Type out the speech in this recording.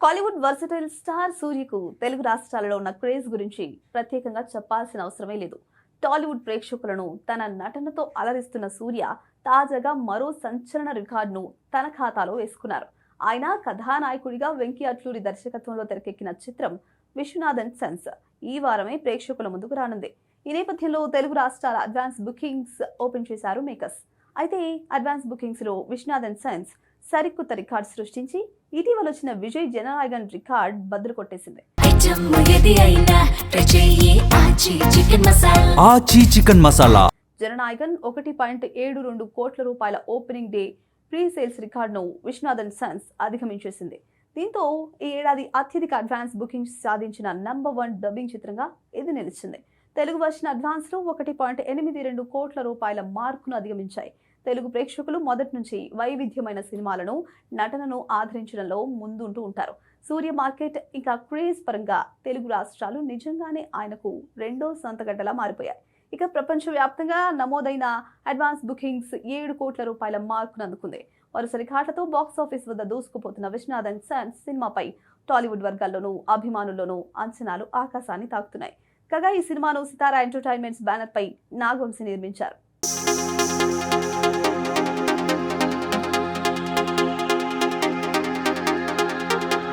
Kollywood versatile star సూర్యకు Telugu రాష్ట్రాలలో ఉన్న craze గురించి ప్రత్యేకంగా చెప్పాల్సిన అవసరమే లేదు. టాలీవుడ్ ప్రేక్షకులను తన నటనతో అలరిస్తున్న సూర్య తాజాగా మరో సంచలన రికార్డును తన ఖాతాలో వేసుకున్నారు. ఆయన కథానాయకుడిగా వెంకీ అట్లూరి దర్శకత్వంలో తెరకెక్కిన చిత్రం విశ్వనాథన్ సన్స్ ఈ వారమే ప్రేక్షకుల ముందుకు రానుంది. ఈ నేపథ్యంలో తెలుగు రాష్ట్రాల అడ్వాన్స్ బుకింగ్స్ ఓపెన్ చేశారు మేకర్స్. అయితే అడ్వాన్స్ బుకింగ్స్ లో విశ్వనాథన్ సన్స్ సరికొత్త రికార్డు సృష్టించి ఇటీవల వచ్చిన విజయ్ జననాయగన్ రికార్డ్ బద్దలు కొట్టేసింది. జననాయగన్ 1.72 కోట్ల రూపాయల ఓపెనింగ్ డే ప్రీ సేల్స్ రికార్డును విశ్వనాథన్ సన్స్ అధిగమించేసింది. దీంతో ఈ ఏడాది అత్యధిక అడ్వాన్స్ బుకింగ్స్ సాధించిన #1 డబ్బింగ్ చిత్రంగా ఇది నిలిచింది. తెలుగు వర్షన్ అడ్వాన్స్ లో 1.82 కోట్ల రూపాయల మార్కును అధిగమించాయి. తెలుగు ప్రేక్షకులు మొదటి నుంచి వైవిధ్యమైన సినిమాలను, నటనను ఆదరించడంలో ముందుంటూ ఉంటారు. సూర్య మార్కెట్ ఇంకా క్రేజ్ పరంగా తెలుగు రాష్ట్రాలు నిజంగానే ఆయనకు రెండో సొంతగడ్డలా మారిపోయాయి. ఇక ప్రపంచవ్యాప్తంగా నమోదైన అడ్వాన్స్ బుకింగ్స్ 7 కోట్ల రూపాయల మార్కును అందుకుంది. వరుస రికార్డులతో బాక్సాఫీస్ వద్ద దూసుకుపోతున్న విశ్వనాథన్ సన్స్ సినిమాపై టాలీవుడ్ వర్గాల్లోనూ అభిమానుల్లోనూ అంచనాలు ఆకాశాన్ని తాకుతున్నాయి. కాగా ఈ సినిమాను సితారా ఎంటర్టైన్మెంట్స్ బ్యానర్ పై నాగవంశీ నిర్మించారు.